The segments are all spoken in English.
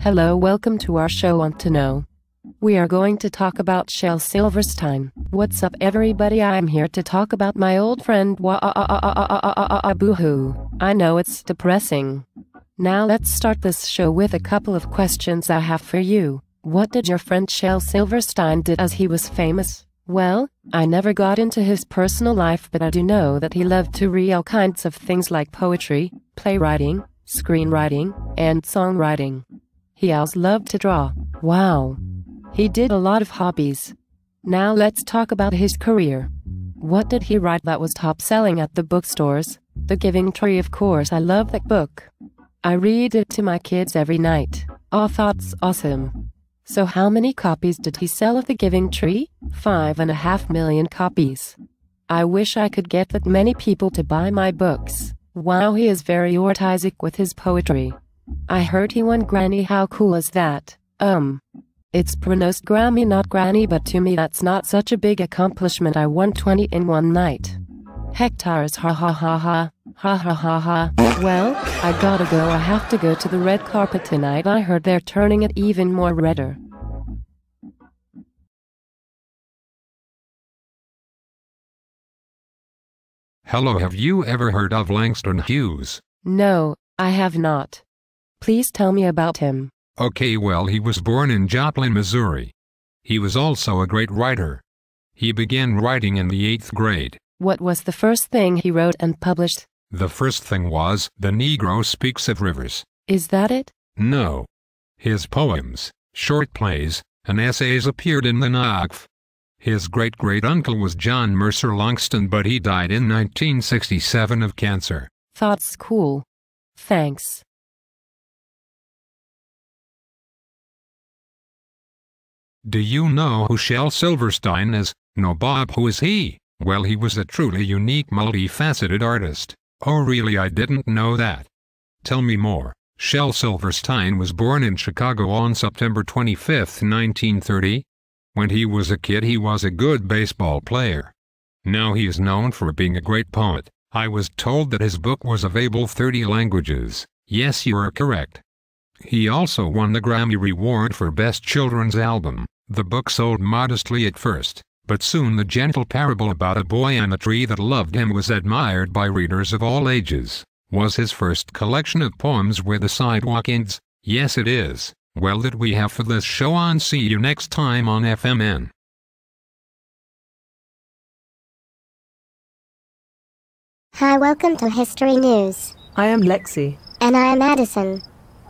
Hello, welcome to our show Want to Know. We are going to talk about Shel Silverstein. What's up everybody, I'm here to talk about my old friend Boo-hoo. I know it's depressing. Now let's start this show with a couple of questions I have for you. What did your friend Shel Silverstein did as he was famous? Well, I never got into his personal life, but I do know that he loved to read all kinds of things like poetry, playwriting, screenwriting, and songwriting. He also loved to draw. Wow. He did a lot of hobbies. Now let's talk about his career. What did he write that was top-selling at the bookstores? The Giving Tree, of course. I love that book. I read it to my kids every night. Oh, that's awesome. So how many copies did he sell of The Giving Tree? 5.5 million copies. I wish I could get that many people to buy my books. Wow, he is very artistic with his poetry. I heard he won Granny. How cool is that? It's pronounced Grammy, not Granny, but to me that's not such a big accomplishment. I won 20 in one night. Hectares, ha ha ha ha, ha ha ha ha. Well, I gotta go. I have to go to the red carpet tonight. I heard they're turning it even more redder. Hello, have you ever heard of Langston Hughes? No, I have not. Please tell me about him. Okay, well, he was born in Joplin, Missouri. He was also a great writer. He began writing in the 8th grade. What was the first thing he wrote and published? The first thing was The Negro Speaks of Rivers. Is that it? No. His poems, short plays, and essays appeared in the NAACF. His great-great-uncle was John Mercer Langston, but he died in 1967 of cancer. That's cool. Thanks. Do you know who Shel Silverstein is? No, Bob, who is he? Well, he was a truly unique, multifaceted artist. Oh really, I didn't know that. Tell me more. Shel Silverstein was born in Chicago on September 25, 1930. When he was a kid, he was a good baseball player. Now he is known for being a great poet. I was told that his book was available 30 languages. Yes, you are correct. He also won the Grammy Award for Best Children's Album. The book sold modestly at first, but soon the gentle parable about a boy and a tree that loved him was admired by readers of all ages. Was his first collection of poems Where the Sidewalk Ends? Yes, it is. Well, that we have for this show on. See you next time on FMN. Hi, welcome to History News. I am Lexi. And I am Addison.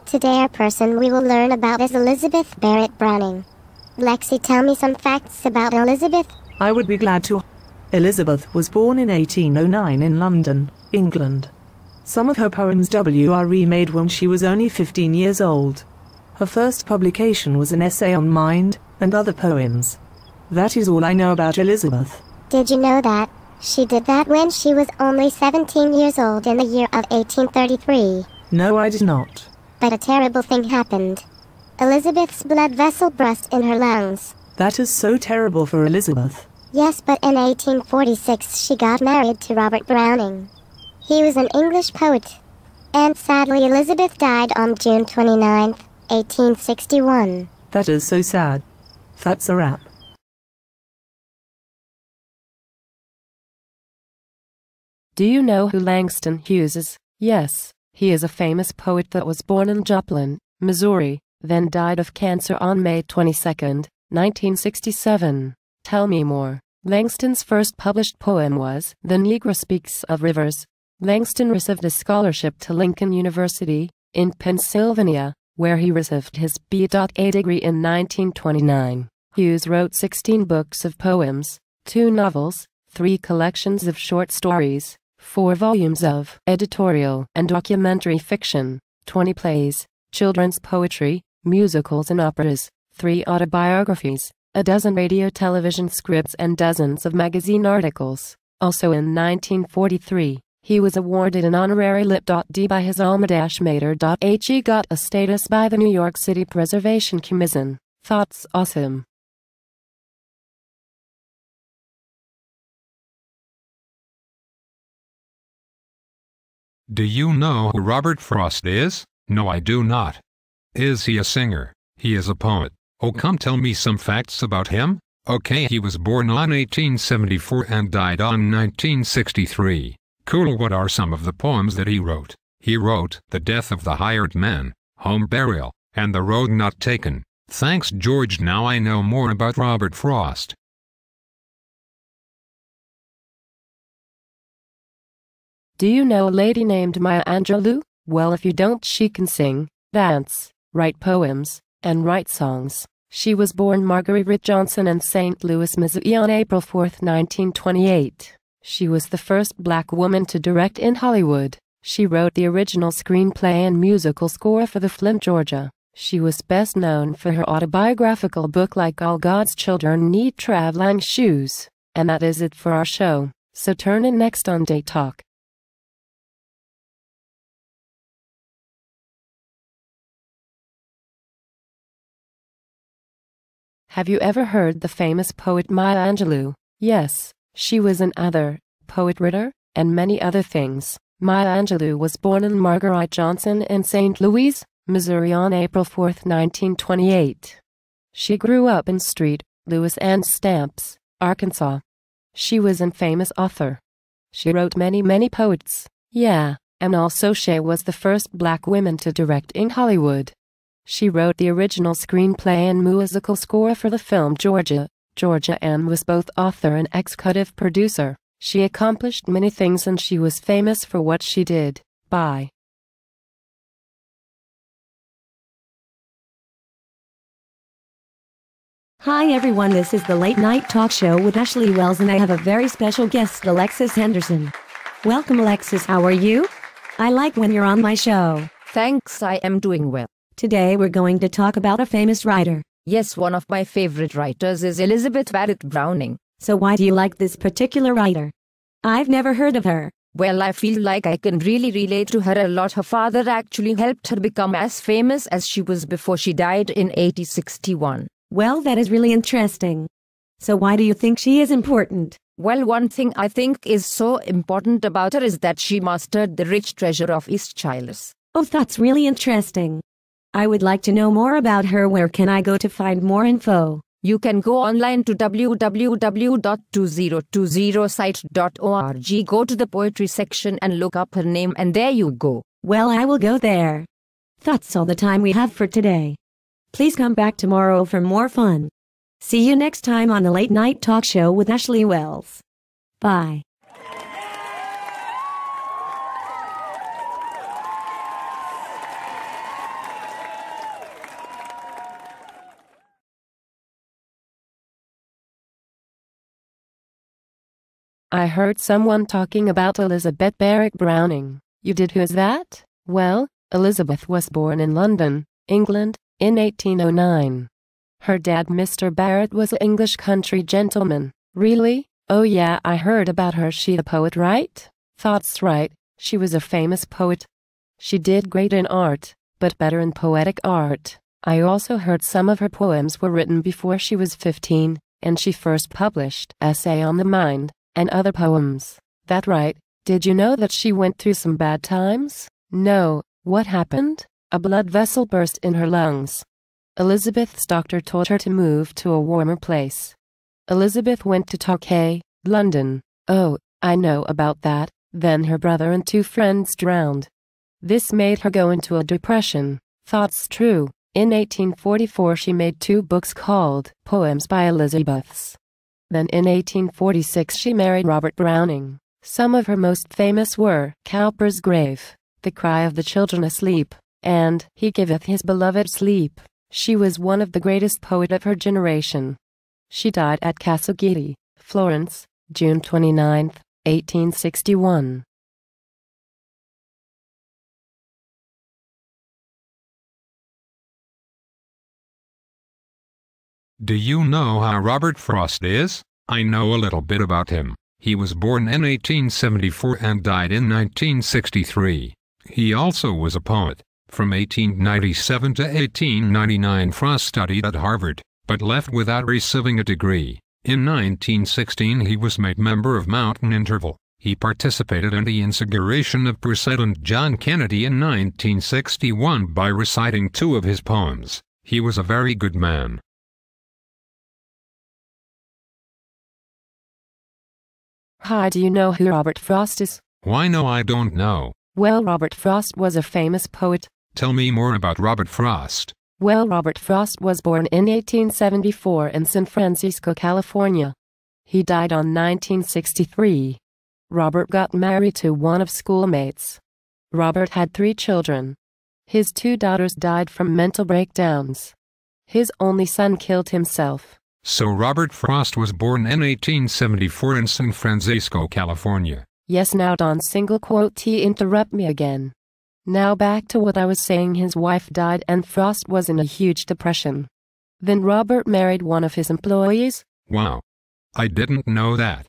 Today our person we will learn about is Elizabeth Barrett Browning. Lexi, tell me some facts about Elizabeth. I would be glad to. Elizabeth was born in 1809 in London, England. Some of her poems were remade when she was only 15 years old. Her first publication was an essay on mind and other poems. That is all I know about Elizabeth. Did you know that she did that when she was only 17 years old in the year of 1833? No, I did not. But a terrible thing happened. Elizabeth's blood vessel burst in her lungs. That is so terrible for Elizabeth. Yes, but in 1846 she got married to Robert Browning. He was an English poet. And sadly Elizabeth died on June 29, 1861. That is so sad. That's a wrap. Do you know who Langston Hughes is? Yes, he is a famous poet that was born in Joplin, Missouri, then died of cancer on May 22, 1967. Tell me more. Langston's first published poem was The Negro Speaks of Rivers. Langston received a scholarship to Lincoln University, in Pennsylvania, where he received his B.A. degree in 1929. Hughes wrote 16 books of poems, 2 novels, 3 collections of short stories, 4 volumes of editorial and documentary fiction, 20 plays, children's poetry, musicals and operas, 3 autobiographies, a dozen radio-television scripts and dozens of magazine articles. Also in 1943, he was awarded an honorary Lit.D by his alma mater. He got a status by the New York City Preservation Commission. That's awesome. Do you know who Robert Frost is? No, I do not. Is he a singer? He is a poet. Oh, come tell me some facts about him. Okay, he was born on 1874 and died on 1963. Cool. What are some of the poems that he wrote? He wrote The Death of the Hired Man, Home Burial, and The Road Not Taken. Thanks, George. Now I know more about Robert Frost. Do you know a lady named Maya Angelou? Well, if you don't, she can sing, dance, write poems, and write songs. She was born Marguerite Johnson in St. Louis, Missouri on April 4, 1928. She was the first black woman to direct in Hollywood. She wrote the original screenplay and musical score for the film Georgia. She was best known for her autobiographical book Like All God's Children Need Traveling Shoes. And that is it for our show. So turn in next on Day Talk. Have you ever heard the famous poet Maya Angelou? Yes, she was an author, poet writer, and many other things. Maya Angelou was born in Marguerite Johnson in St. Louis, Missouri on April 4, 1928. She grew up in St. Louis and Stamps, Arkansas. She was a famous author. She wrote many poets. Yeah, and also she was the first black woman to direct in Hollywood. She wrote the original screenplay and musical score for the film Georgia, and was both author and executive producer. She accomplished many things and she was famous for what she did. Bye. Hi everyone, this is the Late Night Talk Show with Ashley Wells and I have a very special guest, Alexis Henderson. Welcome Alexis, how are you? I like when you're on my show. Thanks, I am doing well. Today we're going to talk about a famous writer. Yes, one of my favorite writers is Elizabeth Barrett Browning. So why do you like this particular writer? I've never heard of her. Well, I feel like I can really relate to her a lot. Her father actually helped her become as famous as she was before she died in 1861. Well, that is really interesting. So why do you think she is important? Well, one thing I think is so important about her is that she mastered the rich treasure of East Chiles. Oh, that's really interesting. I would like to know more about her. Where can I go to find more info? You can go online to www.2020site.org. Go to the poetry section and look up her name and there you go. Well, I will go there. That's all the time we have for today. Please come back tomorrow for more fun. See you next time on the Late Night Talk Show with Ashley Wells. Bye. I heard someone talking about Elizabeth Barrett Browning. You did? Who is that? Well, Elizabeth was born in London, England, in 1809. Her dad, Mr. Barrett, was an English country gentleman. Really? Oh yeah, I heard about her. She a poet, right? That's right, she was a famous poet. She did great in art, but better in poetic art. I also heard some of her poems were written before she was 15, and she first published Essay on the Mind and other poems. That right? Did you know that she went through some bad times? No, what happened? A blood vessel burst in her lungs. Elizabeth's doctor told her to move to a warmer place. Elizabeth went to Torquay, London. Oh, I know about that. Then her brother and 2 friends drowned. This made her go into a depression. That's true. In 1844 she made 2 books called Poems by Elizabeths. Then in 1846 she married Robert Browning. Some of her most famous were Cowper's Grave, The Cry of the Children Asleep, and He Giveth His Beloved Sleep. She was one of the greatest poets of her generation. She died at Cassaguiti, Florence, June 29, 1861. Do you know how Robert Frost is? I know a little bit about him. He was born in 1874 and died in 1963. He also was a poet. From 1897 to 1899 Frost studied at Harvard, but left without receiving a degree. In 1916 he was made member of Mountain Interval. He participated in the inauguration of President John Kennedy in 1961 by reciting 2 of his poems. He was a very good man. Hi, do you know who Robert Frost is? Why no, I don't know. Well, Robert Frost was a famous poet. Tell me more about Robert Frost. Well, Robert Frost was born in 1874 in San Francisco, California. He died on 1963. Robert got married to one of schoolmates. Robert had 3 children. His 2 daughters died from mental breakdowns. His only son killed himself. So Robert Frost was born in 1874 in San Francisco, California. Yes, now don't single quote T interrupt me again. Now back to what I was saying. His wife died and Frost was in a huge depression. Then Robert married one of his employees. Wow. I didn't know that.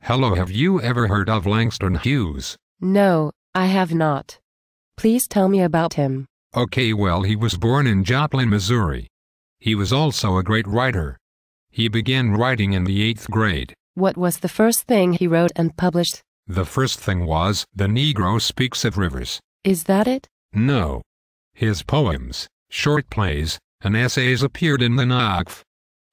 Hello, have you ever heard of Langston Hughes? No, I have not. Please tell me about him. Okay, well, he was born in Joplin, Missouri. He was also a great writer. He began writing in the 8th grade. What was the first thing he wrote and published? The first thing was The Negro Speaks of Rivers. Is that it? No. His poems, short plays, and essays appeared in the NAACF.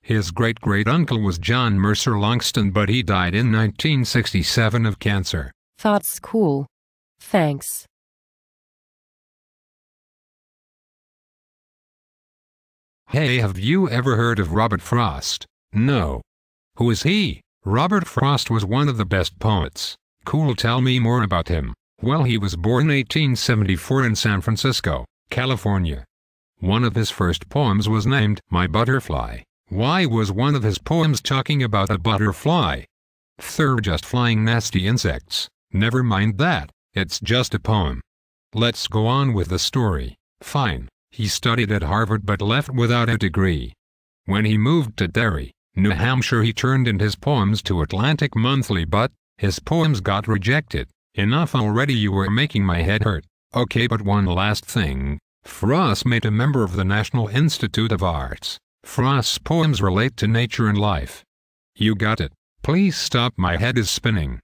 His great-great-uncle was John Mercer Langston, but he died in 1967 of cancer. That's cool. Thanks. Hey, have you ever heard of Robert Frost? No. Who is he? Robert Frost was one of the best poets. Cool, tell me more about him. Well, he was born in 1874 in San Francisco, California. One of his first poems was named My Butterfly. Why was one of his poems talking about a butterfly? They're just flying nasty insects. Never mind that, it's just a poem. Let's go on with the story. Fine. He studied at Harvard but left without a degree. When he moved to Derry, New Hampshire, he turned in his poems to Atlantic Monthly, but his poems got rejected. Enough already, you were making my head hurt. Okay, but one last thing. Frost made a member of the National Institute of Arts. Frost's poems relate to nature and life. You got it. Please stop, my head is spinning.